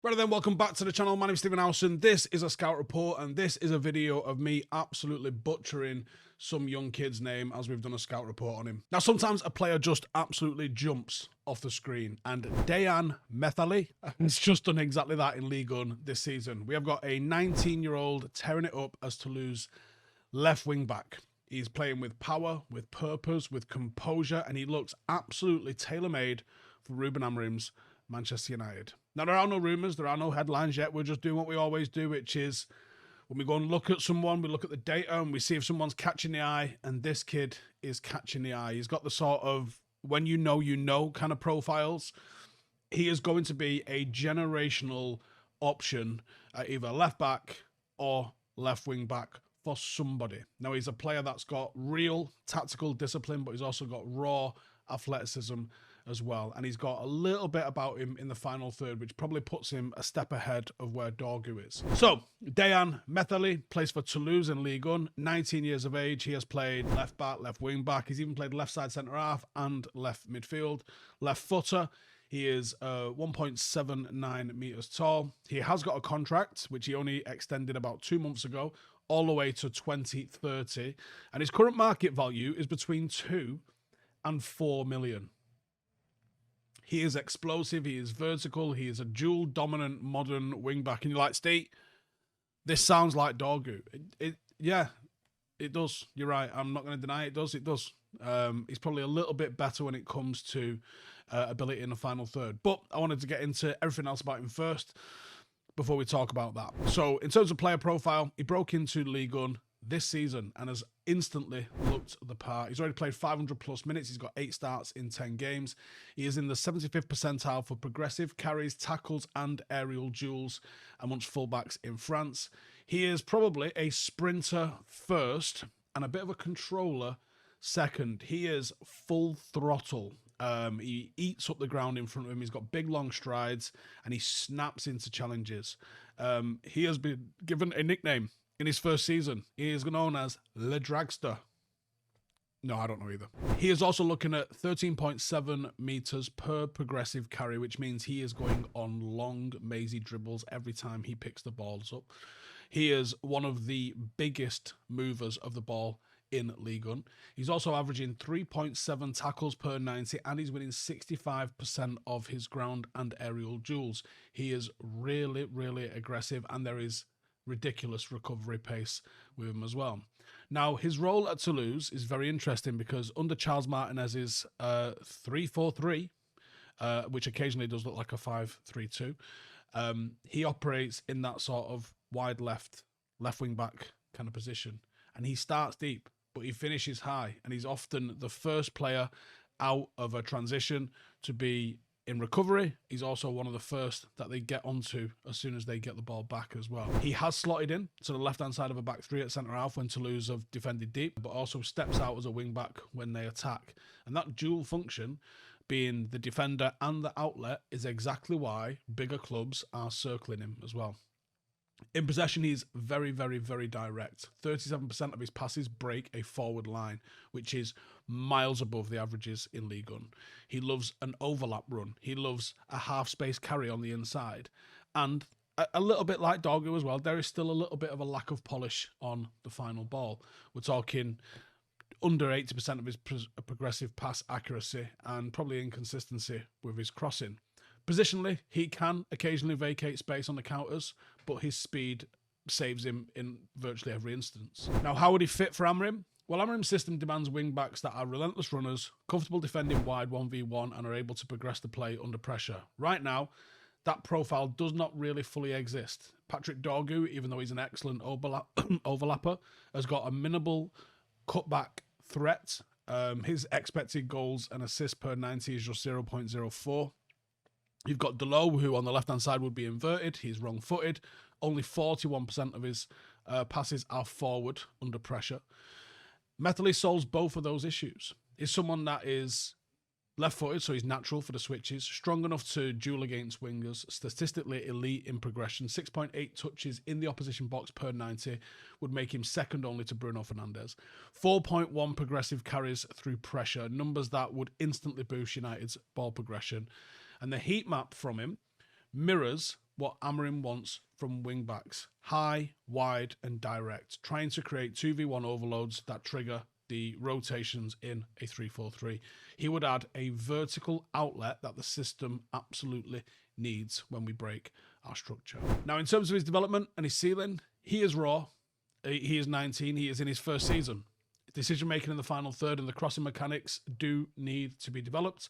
Right then, welcome back to the channel. My name is Howson. This is a scout report, and this is a video of me absolutely butchering some young kid's name as we've done a scout report on him. Now, sometimes a player just absolutely jumps off the screen, and Dayann Methalie has just done exactly that in Ligue 1 this season. We have got a 19-year-old tearing it up as Toulouse left wing back. He's playing with power, with purpose, with composure, and he looks absolutely tailor-made for Ruben Amorim's Manchester United. Now, there are no rumours, there are no headlines yet. We're just doing what we always do, which is when we go and look at someone, we look at the data and we see if someone's catching the eye, and this kid is catching the eye. He's got the sort of when you know kind of profiles. He is going to be a generational option at either left back or left wing back for somebody. Now, he's a player that's got real tactical discipline, but he's also got raw athleticism as well, and he's got a little bit about him in the final third, which probably puts him a step ahead of where Dorgu is. So, Dayann Methalie plays for Toulouse in Ligue 1, 19 years of age. He has played left back, left wing back. He's even played left side centre half and left midfield, left footer. He is 1.79 metres tall. He has got a contract, which he only extended about 2 months ago, all the way to 2030, and his current market value is between 2 and 4 million. He is explosive, he is vertical, he is a dual dominant modern wing back. And you're like, Steve, this sounds like Dorgu. Yeah, it does. You're right. I'm not going to deny it does. It does. He's probably a little bit better when it comes to ability in the final third. But I wanted to get into everything else about him first before we talk about that. So in terms of player profile, he broke into Ligue 1 this season and has instantly looked the part. He's already played 500 plus minutes. He's got 8 starts in 10 games. He is in the 75th percentile for progressive carries, tackles and aerial duels amongst fullbacks in France. He is probably a sprinter first and a bit of a controller second. He is full throttle. He eats up the ground in front of him. He's got big long strides and he snaps into challenges. He has been given a nickname in his first season. He is known as Le Dragster. No, I don't know either. He is also looking at 13.7 meters per progressive carry, which means he is going on long, mazy dribbles every time he picks the balls up. He is one of the biggest movers of the ball in Ligue 1. He's also averaging 3.7 tackles per 90, and he's winning 65% of his ground and aerial duels. He is really, really aggressive, and there is ridiculous recovery pace with him as well. Now, his role at Toulouse is very interesting because under Charles Martinez's 3-4-3, which occasionally does look like a 5-3-2, he operates in that sort of wide left wing back kind of position, and he starts deep, but he finishes high, and he's often the first player out of a transition to be in recovery. He's also one of the first that they get onto as soon as they get the ball back as well. He has slotted in to the left-hand side of a back three at centre-half when Toulouse have defended deep, but also steps out as a wing-back when they attack. And that dual function, being the defender and the outlet, is exactly why bigger clubs are circling him as well. In possession, he's very, very, very direct. 37% of his passes break a forward line, which is miles above the averages in Ligue 1. He loves an overlap run. He loves a half-space carry on the inside. And a little bit like Dorgu as well, there is still a little bit of a lack of polish on the final ball. We're talking under 80% of his progressive pass accuracy and probably inconsistency with his crossing. Positionally, he can occasionally vacate space on the counters, but his speed saves him in virtually every instance. Now, how would he fit for Amorim? Well, Amorim's system demands wing-backs that are relentless runners, comfortable defending wide 1v1, and are able to progress the play under pressure. Right now, that profile does not really fully exist. Patrick Dorgu, even though he's an excellent overlapper, has got a minimal cutback threat. His expected goals and assists per 90 is just 0.04. You've got Delot, who on the left-hand side would be inverted. He's wrong-footed. Only 41% of his passes are forward under pressure. Methalie solves both of those issues. He's someone that is left-footed, so he's natural for the switches, strong enough to duel against wingers, statistically elite in progression, 6.8 touches in the opposition box per 90 would make him second only to Bruno Fernandes. 4.1 progressive carries through pressure, numbers that would instantly boost United's ball progression. And the heat map from him mirrors what Amorim wants from wing-backs. High, wide, and direct. Trying to create 2v1 overloads that trigger the rotations in a 3-4-3. He would add a vertical outlet that the system absolutely needs when we break our structure. Now, in terms of his development and his ceiling, he is raw. He is 19. He is in his first season. Decision making in the final third and the crossing mechanics do need to be developed,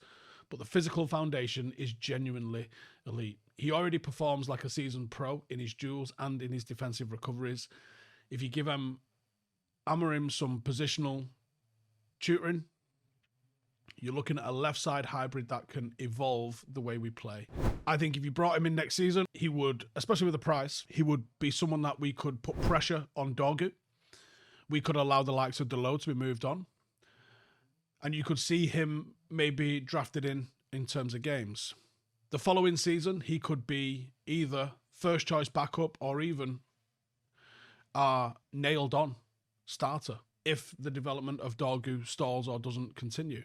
but the physical foundation is genuinely elite. He already performs like a seasoned pro in his duels and in his defensive recoveries. If you give Amorim some positional tutoring, you're looking at a left side hybrid that can evolve the way we play. I think if you brought him in next season, he would, especially with the price, he would be someone that we could put pressure on Dorgu. We could allow the likes of Delo to be moved on. And you could see him maybe drafted in terms of games. The following season, he could be either first choice backup or even nailed on starter if the development of Dorgu stalls or doesn't continue.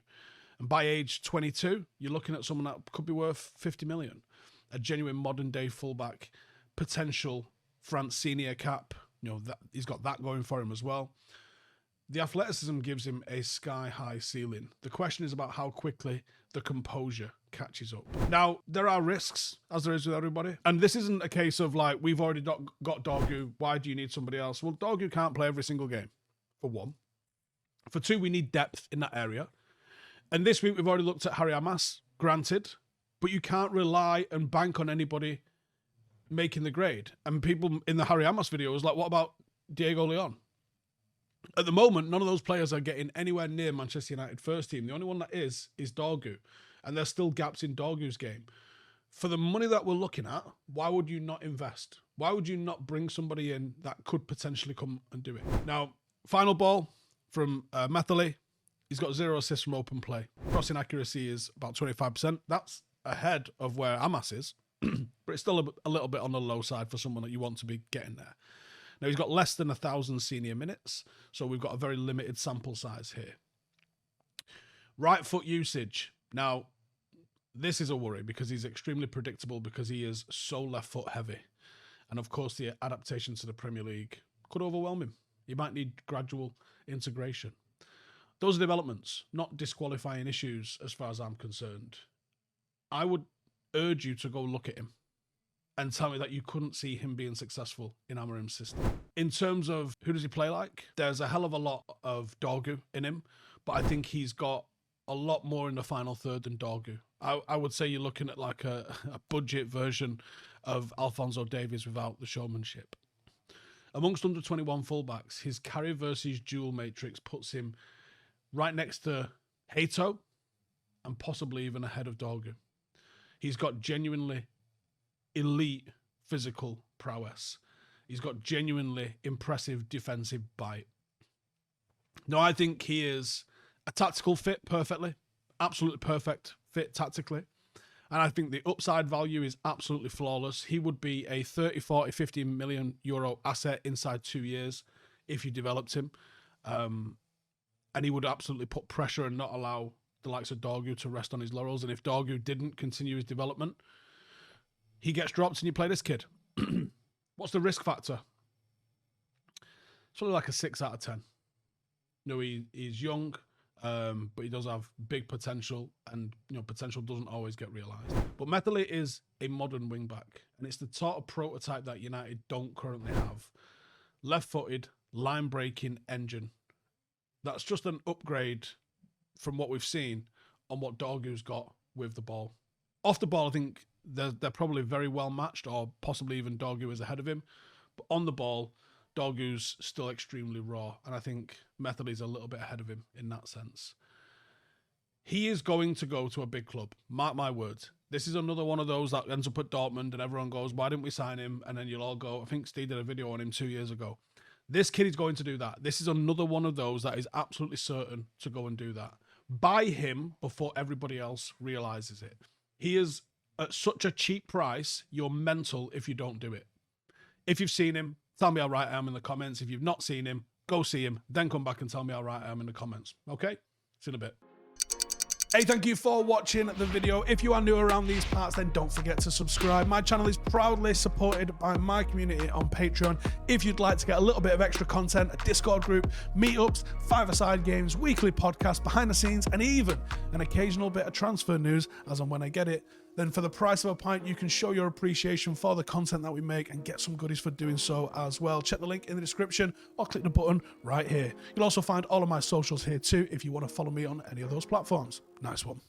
And by age 22, you're looking at someone that could be worth 50 million. A genuine modern day fullback, potential France senior cap. You know, that he's got that going for him as well. The athleticism gives him a sky-high ceiling. The question is about how quickly the composure catches up. Now, there are risks, as there is with everybody. And this isn't a case of like, we've already got Dorgu, why do you need somebody else? Well, Dorgu can't play every single game, for one. For two, we need depth in that area. And this week, we've already looked at Harry Amas, granted, but you can't rely and bank on anybody making the grade. And people in the Harry Amas video was like, what about Diego Leon? At the moment, none of those players are getting anywhere near Manchester United first team. The only one that is Dorgu. And there's still gaps in Dorgu's game. For the money that we're looking at, why would you not invest? Why would you not bring somebody in that could potentially come and do it? Now, final ball from Methalie. He's got 0 assists from open play. Crossing accuracy is about 25%. That's ahead of where Amas is. But it's still a little bit on the low side for someone that you want to be getting there. Now, he's got less than 1,000 senior minutes, so we've got a very limited sample size here. Right foot usage. Now, this is a worry because he's extremely predictable because he is so left foot heavy. And, of course, the adaptation to the Premier League could overwhelm him. He might need gradual integration. Those are developments, not disqualifying issues as far as I'm concerned. I would urge you to go look at him and tell me that you couldn't see him being successful in Amorim's system. In terms of who does he play like, there's a hell of a lot of Dorgu in him, but I think he's got a lot more in the final third than Dorgu. I would say you're looking at like a budget version of Alphonso Davies without the showmanship. Amongst under 21 fullbacks, his carry versus duel matrix puts him right next to Hato and possibly even ahead of Dorgu. He's got genuinely elite physical prowess. He's got genuinely impressive defensive bite. No, I think he is a tactical fit perfectly. Absolutely perfect fit tactically. And I think the upside value is absolutely flawless. He would be a 30, 40, 50 million euro asset inside 2 years if you developed him. And he would absolutely put pressure and not allow the likes of Dorgu to rest on his laurels. And if Dorgu didn't continue his development, he gets dropped and you play this kid. What's the risk factor? It's only like a 6 out of 10. No, he's young, but he does have big potential, and potential doesn't always get realised. But Methalie is a modern wing-back, and it's the sort of prototype that United don't currently have. Left-footed, line-breaking engine. That's just an upgrade from what we've seen on what Dorgu's got with the ball. Off the ball, I think they're probably very well matched, or possibly even Dorgu is ahead of him. But on the ball, Dorgu's still extremely raw, and I think Methalie's a little bit ahead of him in that sense. He is going to go to a big club. Mark my words. This is another one of those that ends up at Dortmund and everyone goes, why didn't we sign him? And then you'll all go, I think Steve did a video on him 2 years ago. This kid is going to do that. This is another one of those that is absolutely certain to go and do that. Buy him before everybody else realizes it. He is at such a cheap price, you're mental if you don't do it. If you've seen him, tell me how right I am in the comments. If you've not seen him, go see him, then come back and tell me how right I am in the comments. Okay? See you in a bit. Hey, thank you for watching the video. If you are new around these parts, then don't forget to subscribe. My channel is proudly supported by my community on Patreon. If you'd like to get a little bit of extra content, a Discord group, meetups, five-a-side games, weekly podcasts, behind the scenes, and even an occasional bit of transfer news as and when I get it, then for the price of a pint, you can show your appreciation for the content that we make and get some goodies for doing so as well. Check the link in the description or click the button right here. You'll also find all of my socials here too if you want to follow me on any of those platforms. Nice one.